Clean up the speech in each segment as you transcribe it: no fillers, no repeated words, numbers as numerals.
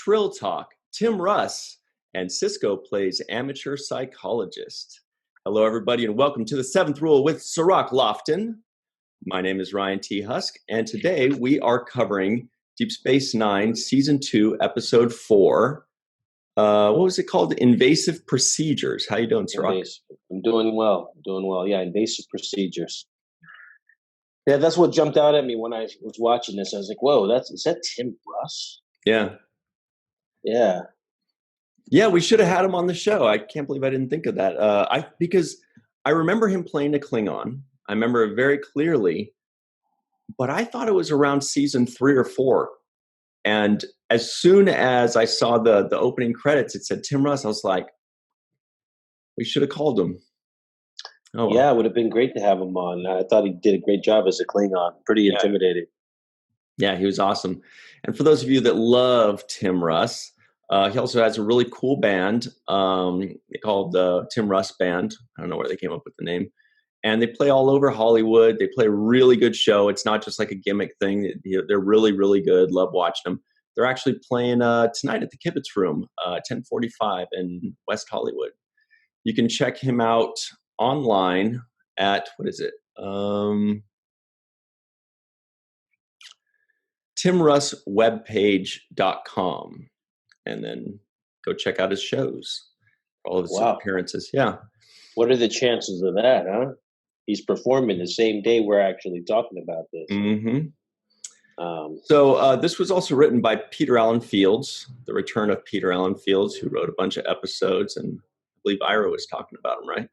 Trill Talk. Tim Russ and Sisko plays amateur psychologist. Hello, everybody, and welcome to the Seventh Rule with Cirroc Lofton. My name is Ryan T. Husk, and today we are covering Deep Space Nine, Season 2, Episode 4. What was it called? Invasive Procedures. How you doing, Cirroc? I'm doing well. Yeah, invasive procedures. Yeah, that's what jumped out at me when I was watching this. I was like, "Whoa, is that Tim Russ?" Yeah. Yeah, we should have had him on the show. I can't believe I didn't think of that. Because I remember him playing a Klingon. I remember it very clearly, but I thought it was around season 3 or 4. And as soon as I saw the opening credits, it said Tim Russ. I was like, we should have called him. Oh, well. Yeah, it would have been great to have him on. I thought he did a great job as a Klingon. Pretty intimidating. Yeah, he was awesome. And for those of you that love Tim Russ, he also has a really cool band called the Tim Russ Band. I don't know where they came up with the name. And they play all over Hollywood. They play a really good show. It's not just like a gimmick thing. They're really, really good. Love watching them. They're actually playing tonight at the Kibitz Room, 1045 in West Hollywood. You can check him out online at, what is it? timrusswebpage.com. And then go check out his shows, all of his appearances. Yeah. What are the chances of that, huh? He's performing the same day we're actually talking about this. Mm-hmm. So this was also written by Peter Allen Fields, the return of Peter Allen Fields, who wrote a bunch of episodes. And I believe Ira was talking about him, right?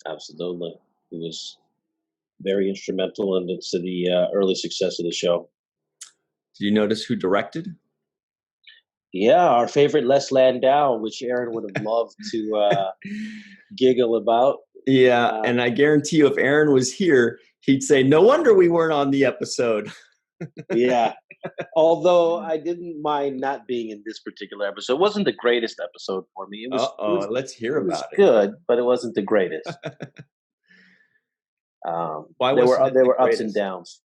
Absolutely. He was very instrumental in the early success of the show. Did you notice who directed? Yeah, our favorite Les Landau, which Aaron would have loved to giggle about. Yeah, and I guarantee you if Aaron was here, he'd say, no wonder we weren't on the episode. Yeah, although I didn't mind not being in this particular episode. It wasn't the greatest episode for me. Let's hear about it. It was good, but it wasn't the greatest. Why there wasn't were ups and downs.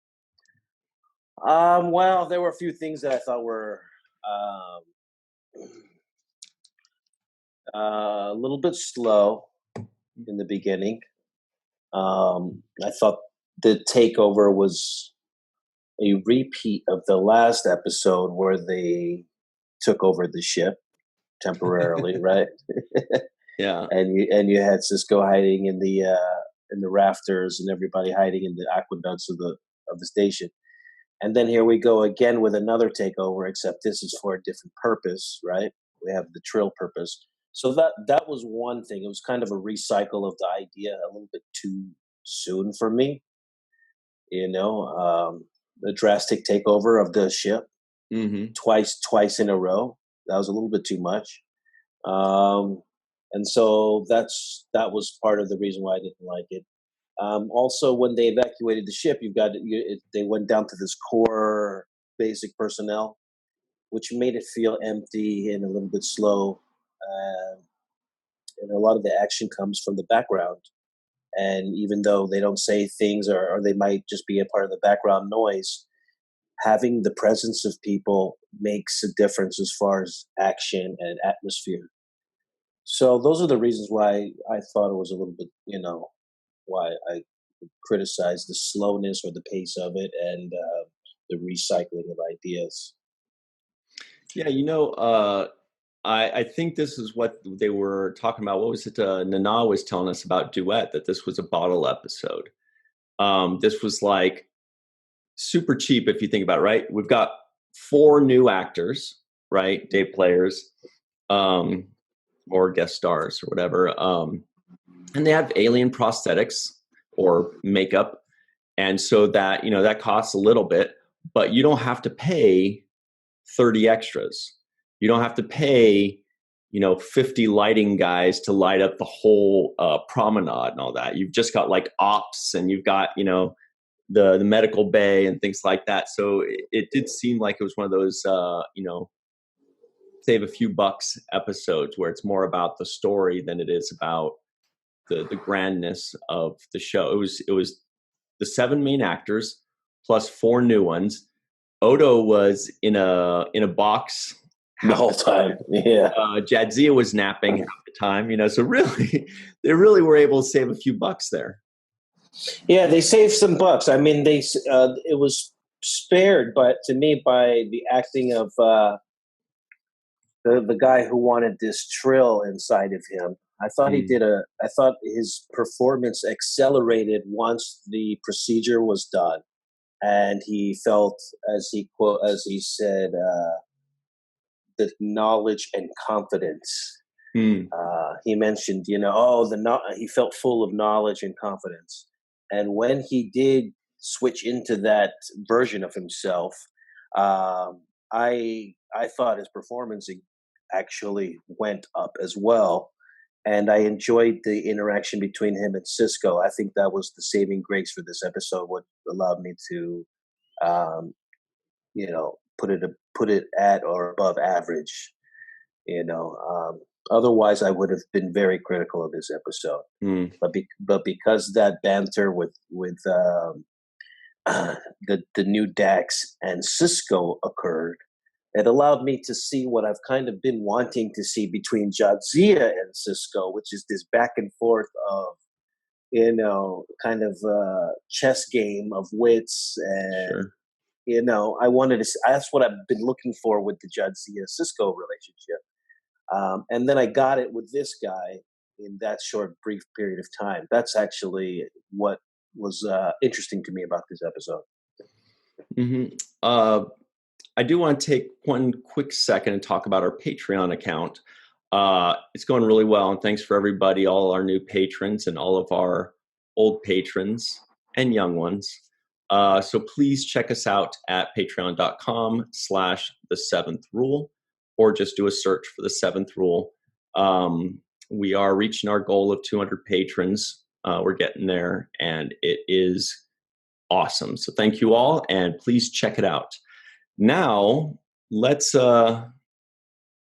Well, there were a few things that I thought were a little bit slow in the beginning. I thought the takeover was a repeat of the last episode where they took over the ship temporarily, right? Yeah. And you had Sisko hiding in the rafters and everybody hiding in the aqueducts of the station. And then here we go again with another takeover, except this is for a different purpose, right? We have the Trill purpose. So that was one thing. It was kind of a recycle of the idea a little bit too soon for me. The drastic takeover of the ship twice in a row. That was a little bit too much. And so that was part of the reason why I didn't like it. Also, when they evacuated the ship, they went down to this core basic personnel, which made it feel empty and a little bit slow. And a lot of the action comes from the background. And even though they don't say things or they might just be a part of the background noise, having the presence of people makes a difference as far as action and atmosphere. So those are the reasons why I thought it was a little bit, why I criticized the slowness or the pace of it and the recycling of ideas. Yeah, I think this is what they were talking about. What was it? Nana was telling us about Duet, that this was a bottle episode. This was like super cheap if you think about it, right? We've got 4 new actors, right? Day players, or guest stars or whatever. And they have alien prosthetics or makeup. And so that, that costs a little bit, but you don't have to pay 30 extras. You don't have to pay, 50 lighting guys to light up the whole promenade and all that. You've just got like ops and you've got, the medical bay and things like that. So it did seem like it was one of those, save a few bucks episodes where it's more about the story than it is about the grandness of the show. It was the 7 main actors plus 4 new ones. Odo was in a box The half whole the time. time. Yeah. Jadzia was napping half the time, so really, they really were able to save a few bucks there. Yeah, they saved some bucks. I mean, it was spared, but to me, by the acting of the guy who wanted this trill inside of him. Mm. I thought his performance accelerated once the procedure was done, and he felt, as he said, the knowledge and confidence. Mm. He mentioned, he felt full of knowledge and confidence. And when he did switch into that version of himself, I thought his performance actually went up as well. And I enjoyed the interaction between him and Sisko. I think that was the saving grace for this episode. What allowed me to, um, put it at or above average. You know, otherwise I would have been very critical of this episode. Mm. But because that banter with the new Dax and Sisko occurred, it allowed me to see what I've kind of been wanting to see between Jadzia and Sisko, which is this back and forth of kind of chess game of wits. And Sure. I wanted to. That's what I've been looking for with the Jadzia Sisko relationship. And then I got it with this guy in that short, brief period of time. That's actually what was interesting to me about this episode. Mm-hmm. I do want to take one quick second and talk about our Patreon account. It's going really well, and thanks for everybody, all our new patrons and all of our old patrons and young ones. So please check us out at patreon.com/the7th rule, or just do a search for the 7th rule. We are reaching our goal of 200 patrons. We're getting there, and it is awesome. So thank you all, and please check it out. Now let's talk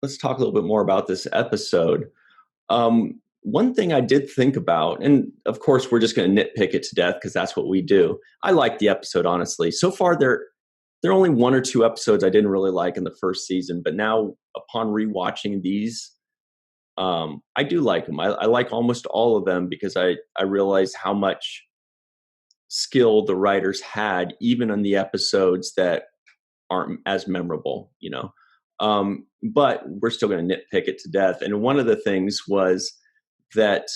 a little bit more about this episode. One thing I did think about, and of course we're just going to nitpick it to death because that's what we do. I like the episode, honestly. So far, there are only 1 or 2 episodes I didn't really like in the first season, but now upon rewatching these, I do like them. I like almost all of them because I realize how much skill the writers had, even on the episodes that aren't as memorable, but we're still going to nitpick it to death. And one of the things was that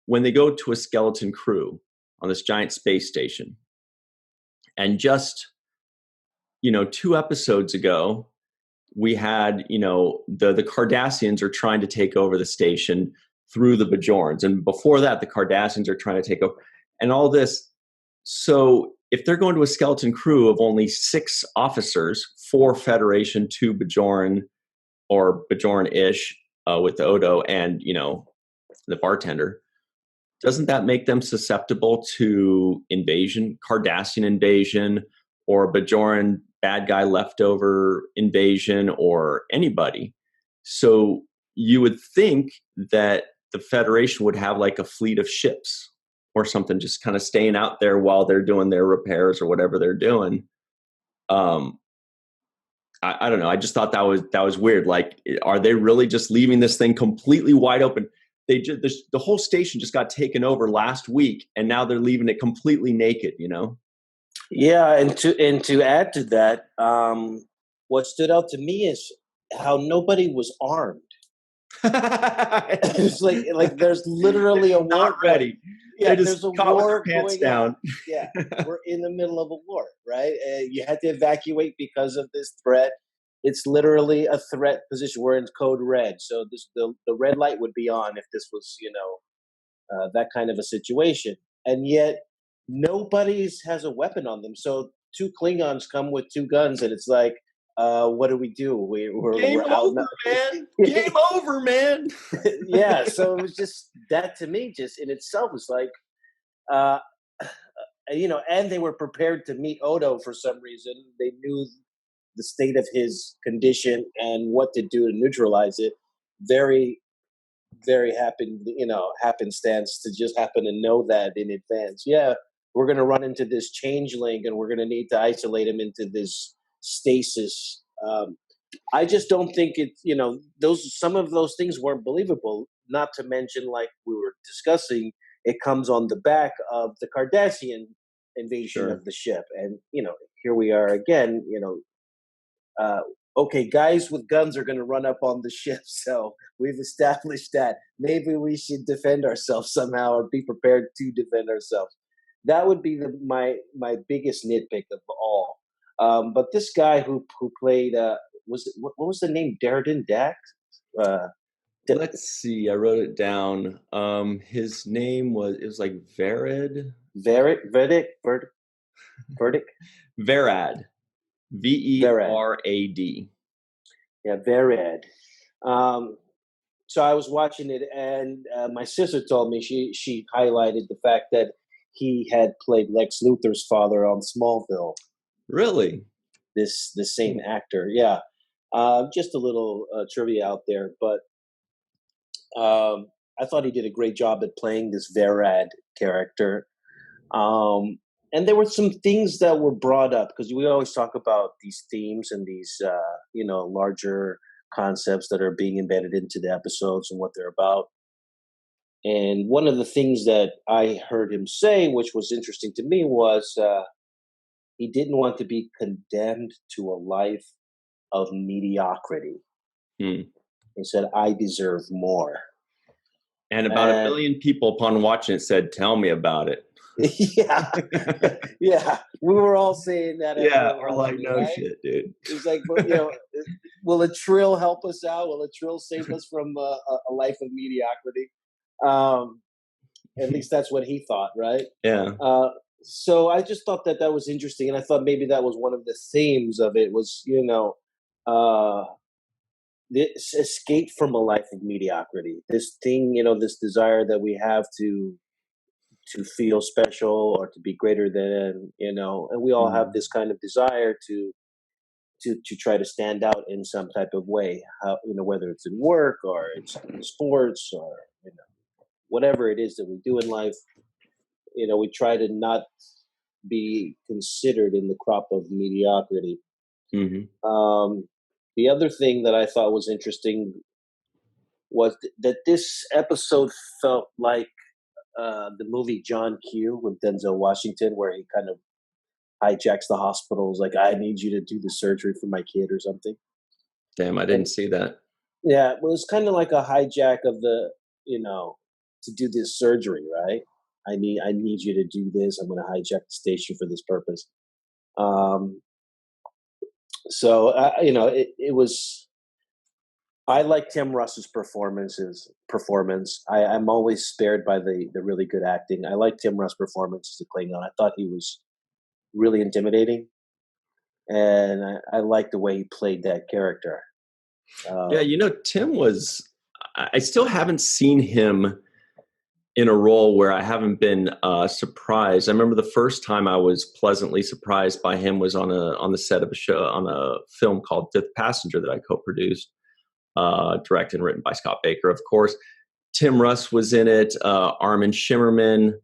when they go to a skeleton crew on this giant space station, and just 2 episodes ago, we had the Cardassians are trying to take over the station through the Bajorans, and before that, the Cardassians are trying to take over, and all this. So if they're going to a skeleton crew of only 6 officers, 4 Federation, 2 Bajoran or Bajoran-ish with Odo and, the bartender, doesn't that make them susceptible to invasion, Cardassian invasion, or Bajoran bad guy leftover invasion, or anybody? So you would think that the Federation would have like a fleet of ships or something, just kind of staying out there while they're doing their repairs or whatever they're doing. I don't know. I just thought that was weird. Like, are they really just leaving this thing completely wide open? The whole station just got taken over last week, and now they're leaving it completely naked. Yeah, and to add to that, what stood out to me is how nobody was armed. It's like there's literally a war. Not ready. Yeah, there's a war going down. on. Yeah, we're in the middle of a war, right? You had to evacuate because of this threat. It's literally a threat position. We're in code red, so the red light would be on if this was that kind of a situation, and yet nobody has a weapon on them. So 2 Klingons come with 2 guns, and it's like, what do? We're out over, man. Game over, man. Yeah, so it was just that, to me, just in itself was like, and they were prepared to meet Odo for some reason. They knew the state of his condition and what to do to neutralize it. Very, very happenstance to just happen to know that in advance. Yeah, we're going to run into this changeling, and we're going to need to isolate him into this stasis. I just don't think it's, those, some of those things weren't believable. Not to mention, like we were discussing, it comes on the back of the Cardassian invasion Sure. of the ship, and here we are again. Uh, okay, guys with guns are going to run up on the ship, so we've established that maybe we should defend ourselves somehow, or be prepared to defend ourselves. That would be my biggest nitpick of all. But this guy who played what was the name? Darren Dax. Uh, Let's see. I wrote it down. His name was, it was like Vered. Verdict. Verad. Verad. Verad. Yeah, Verad. Um, so I was watching it, and my sister told me she highlighted the fact that he had played Lex Luthor's father on Smallville. Really? The same actor, yeah. Just a little trivia out there, but I thought he did a great job at playing this Verad character. Um, and there were some things that were brought up, because we always talk about these themes and these larger concepts that are being embedded into the episodes and what they're about. And one of the things that I heard him say, which was interesting to me, was he didn't want to be condemned to a life of mediocrity. Hmm. He said, I deserve more. And about a And billion people upon watching it said, "Tell me about it." yeah, yeah, we were all saying that as Yeah, we're or like, watching it, no right? shit, dude. It's like, will a Trill help us out? Will a Trill save us from a life of mediocrity? Um, at least that's what he thought, right? Yeah. So I just thought that was interesting, and I thought maybe that was one of the themes of it, was uh, this escape from a life of mediocrity. This thing, this desire that we have to feel special or to be greater than, and we all have Mm. this kind of desire to try to stand out in some type of way, whether it's in work or it's in sports, or whatever it is that we do in life. We try to not be considered in the crop of mediocrity. Hmm. The other thing that I thought was interesting was that this episode felt like the movie John Q with Denzel Washington, where he kind of hijacks the hospitals, like, I need you to do the surgery for my kid or something. Damn, I And didn't see that. yeah, it was kind of like a hijack of to do this surgery, right? I need you to do this. I'm going to hijack the station for this purpose. Um, so it was. I like Tim Russ's performance. I'm always spared by the really good acting. I like Tim Russ' performance as a Klingon. I thought he was really intimidating, and I like the way he played that character. Yeah, Tim was, I still haven't seen him in a role where I haven't been surprised. I remember the first time I was pleasantly surprised by him was on the set of a show, on a film called Fifth Passenger that I co-produced, directed and written by Scott Baker, of course. Tim Russ was in it, Armin Shimmerman,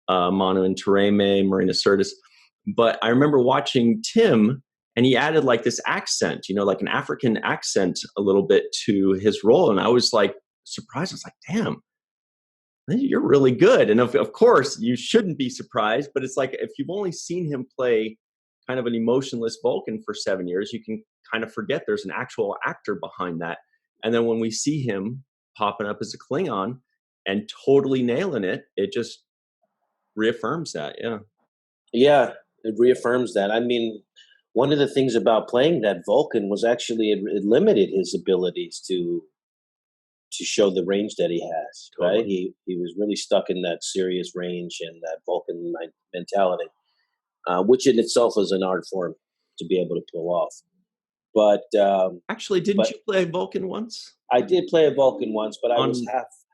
Manu Intiraymi, Marina Sirtis. But I remember watching Tim, and he added like this accent, like an African accent a little bit to his role. And I was like surprised. I was like, damn, you're really good. And of course, you shouldn't be surprised, but it's like if you've only seen him play kind of an emotionless Vulcan for 7 years, you can kind of forget there's an actual actor behind that. And then when we see him popping up as a Klingon and totally nailing it, it just reaffirms that. Yeah. Yeah, it reaffirms that. I mean, one of the things about playing that Vulcan was actually it limited his abilities to show the range that he has. Right? Totally. He was really stuck in that serious range and that Vulcan mentality, which in itself is an art form to be able to pull off. But Actually, didn't you play Vulcan once? I did play a Vulcan once, but I was On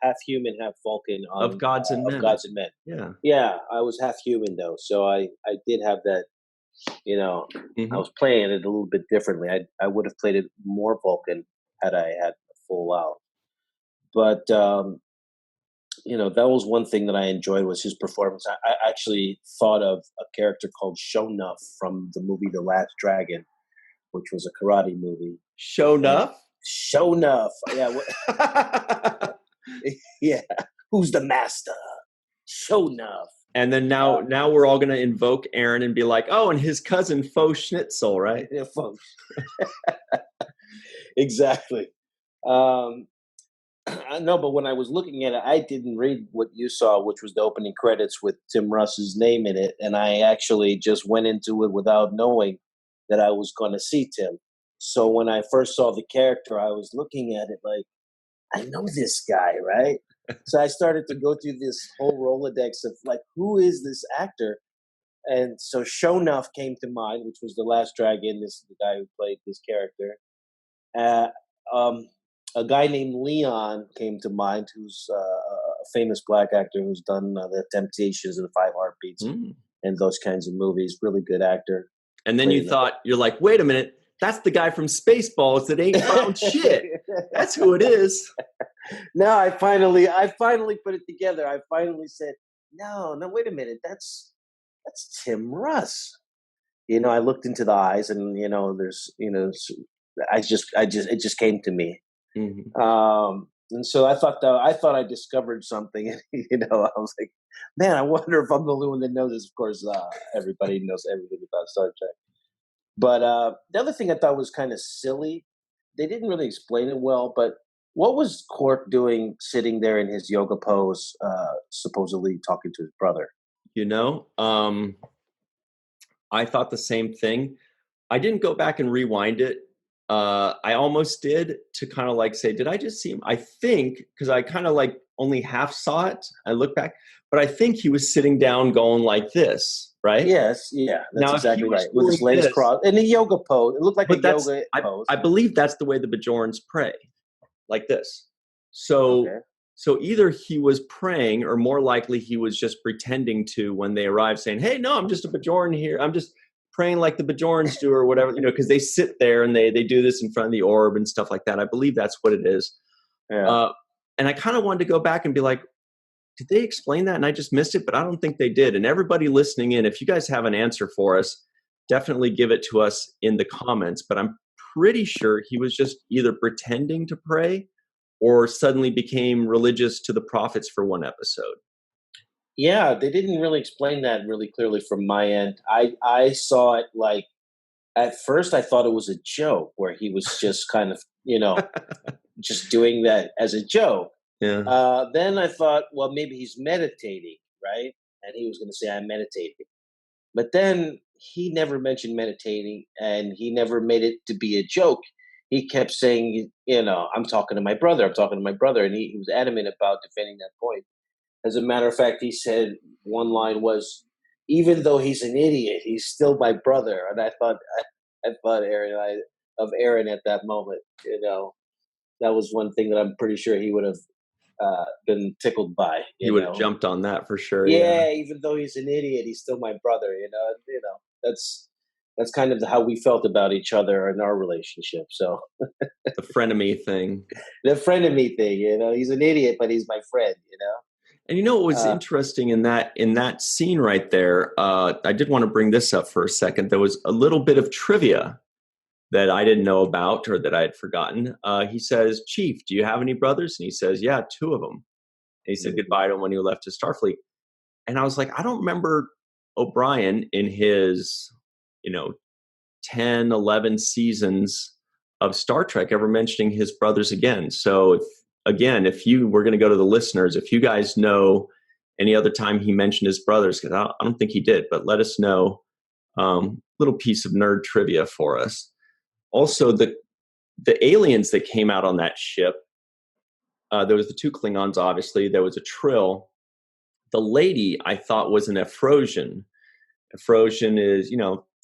half human, half Vulcan Of on Gods and of Men. Gods and Men. Yeah. Yeah, I was half human though, so I did have that. I Hmm. was playing it a little bit differently. I would have played it more Vulcan had I had a full out. But that was one thing that I enjoyed, was his performance. I actually thought of a character called Shonuff from the movie The Last Dragon, which was a karate movie. Show enough. Show enough. Yeah. Yeah. Who's the master? Show enough. And then now we're all going to invoke Aaron and be like, oh, and his cousin Faux Schnitzel, right? Yeah, Faux. Exactly. No, but when I was looking at it, I didn't read what you saw, which was the opening credits with Tim Russ's name in it. And I actually just went into it without knowing that I was going to see Tim. So when I first saw the character, I was looking at it like, I know this guy, right? So I started to go through this whole Rolodex of like, who is this actor? And so Shonuff came to mind, which was the Last Dragon. This is the guy who played this character. A guy named Leon came to mind, who's a famous black actor who's done The Temptations and the Five Heartbeats and those kinds of movies. Really good actor. And then you're like, wait a minute, that's the guy from Spaceballs that ain't found shit. That's who it is. No, I finally put it together. I finally said, no, wait a minute, that's Tim Russ. I looked into the eyes, and there's, it just came to me. Mm-hmm. And so I thought I discovered something. I was like, man, I wonder if I'm the only one that knows this. Of course, everybody knows everything about Star Trek. But the other thing I thought was kind of silly, they didn't really explain it well, but what was Quark doing sitting there in his yoga pose, supposedly talking to his brother? I thought the same thing. I didn't go back and rewind it. I almost did, to kind of like say, did I just see him? I think, because I kind of like only half saw it. I look back, but I think he was sitting down going like this, right? Yes, yeah, that's now, exactly right. With his legs crossed in a yoga pose. It looked like a yoga pose. I believe that's the way the Bajorans pray, like this. So either he was praying, or more likely he was just pretending to, when they arrived, saying, hey, no, I'm just a Bajoran here. I'm just praying like the Bajorans do, or whatever, because they sit there and they do this in front of the orb and stuff like that. I believe that's what it is. Yeah. And I kind of wanted to go back and be like, did they explain that? And I just missed it, but I don't think they did. And everybody listening in, if you guys have an answer for us, definitely give it to us in the comments. But I'm pretty sure he was just either pretending to pray or suddenly became religious to the prophets for one episode. Yeah, they didn't really explain that really clearly from my end. I saw it like, at first I thought it was a joke where he was just kind of, just doing that as a joke. Yeah. Then I thought, well, maybe he's meditating, right? And he was going to say, I'm meditating. But then he never mentioned meditating, and he never made it to be a joke. He kept saying, I'm talking to my brother. And he was adamant about defending that point. As a matter of fact, he said one line was, even though he's an idiot, he's still my brother. And I thought of Aaron at that moment. That was one thing that I'm pretty sure he would have been tickled by. He would have jumped on that for sure. Yeah, even though he's an idiot, he's still my brother. That's kind of how we felt about each other in our relationship. So the frenemy thing. The frenemy thing. He's an idiot, but he's my friend. And what was interesting in that scene right there? I did want to bring this up for a second. There was a little bit of trivia that I didn't know about, or that I had forgotten. He says, Chief, do you have any brothers? And he says, yeah, 2 of them. And he said goodbye to him when he left his Starfleet. And I was like, I don't remember O'Brien in his, 10, 11 seasons of Star Trek ever mentioning his brothers again. So if you were going to go to the listeners, if you guys know any other time he mentioned his brothers, because I don't think he did, but let us know. Little piece of nerd trivia for us. Also, the aliens that came out on that ship, there was the 2 Klingons, obviously. There was a Trill. The lady, I thought, was an Efrosian. Efrosian is,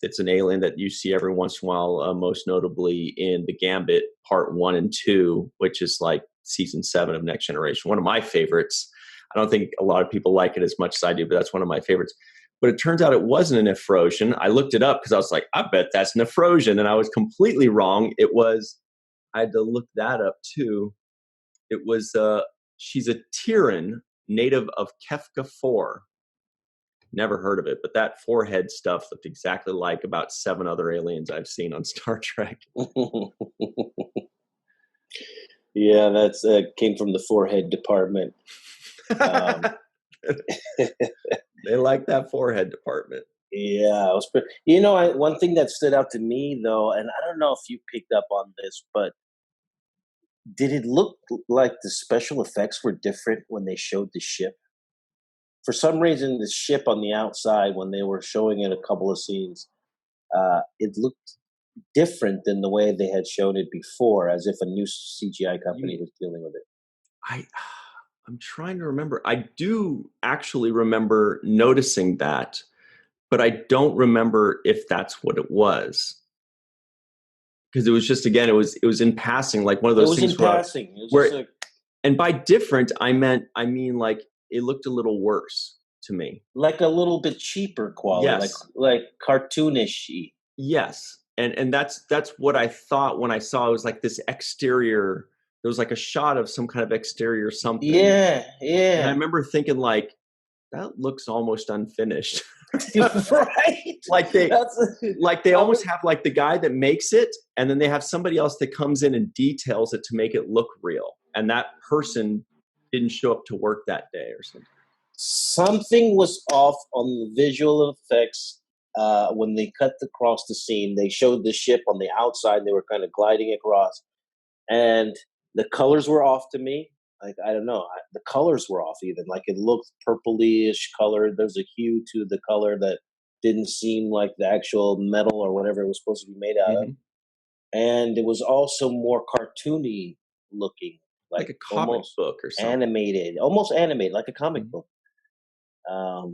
it's an alien that you see every once in a while, most notably in The Gambit Part 1 and 2, which is like season 7 of Next Generation. One of my favorites. I don't think a lot of people like it as much as I do, but that's one of my favorites. But it turns out it wasn't an Efrosian. I looked it up because I was like, I bet that's an Efrosian. And I was completely wrong. I had to look that up too. It was, she's a Terran, native of Kefka 4. Never heard of it, but that forehead stuff looked exactly like about 7 other aliens I've seen on Star Trek. Yeah, that's came from the forehead department. They like that forehead department. Yeah, one thing that stood out to me though, and I don't know if you picked up on this, but did it look like the special effects were different when they showed the ship? For some reason, the ship on the outside, when they were showing it a couple of scenes, it looked different than the way they had shown it before, as if a new CGI company was dealing with it. I'm trying to remember. I do actually remember noticing that, but I don't remember if that's what it was. Because it was just, again, it was in passing, like one of those things where, and by different, I mean like it looked a little worse to me, like a little bit cheaper quality, yes, like cartoonish-y. Yes, and that's what I thought when I saw it was like this exterior. There was like a shot of some kind of exterior something. Yeah, And I yeah. remember thinking like, that looks almost unfinished. Right. Like they almost have like the guy that makes it, and then they have somebody else that comes in and details it to make it look real. And that person didn't show up to work that day or something. Something was off on the visual effects when they cut across the scene. They showed the ship on the outside. They were kind of gliding across, and the colors were off to me. Like, I don't know, the colors were off even. Like, it looked purpley-ish colored. There's a hue to the color that didn't seem like the actual metal or whatever it was supposed to be made out of. And it was also more cartoony looking, like a comic book or something. Almost animated, like a comic book.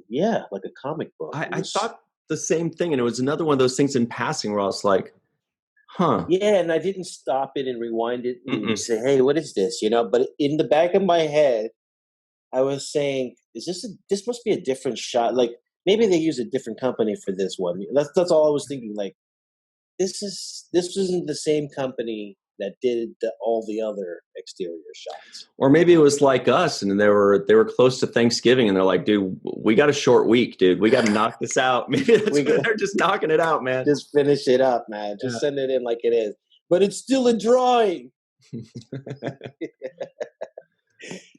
Yeah, like a comic book. I thought the same thing, and it was another one of those things in passing where I was like, huh. Yeah, and I didn't stop it and rewind it and say, hey, what is this? But in the back of my head, I was saying, this must be a different shot. Like, maybe they use a different company for this one. That's all I was thinking. Like, this isn't the same company that did all the other exterior shots. Or maybe it was like us, and they were close to Thanksgiving, and they're like, dude, we got a short week, dude. We got to knock this out. Maybe they're just knocking it out, man. Just finish it up, man. Just send it in like it is. But it's still a drawing.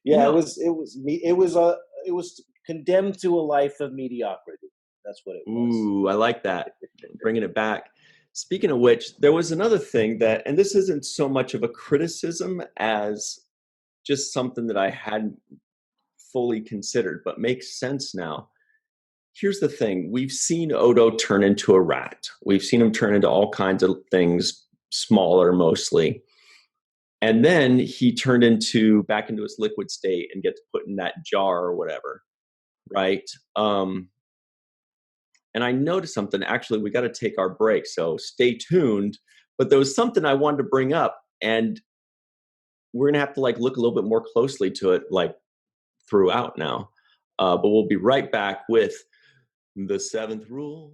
Yeah, it was condemned to a life of mediocrity. That's what it was. Ooh, I like that. Bringing it back. Speaking of which, there was another thing that, and this isn't so much of a criticism as just something that I hadn't fully considered, but makes sense now. Here's the thing. We've seen Odo turn into a rat. We've seen him turn into all kinds of things, smaller mostly. And then he turned back into his liquid state and gets put in that jar or whatever, right? And I noticed something. Actually, we got to take our break, so stay tuned. But there was something I wanted to bring up, and we're going to have to like look a little bit more closely to it like throughout now. But we'll be right back with the 7th rule.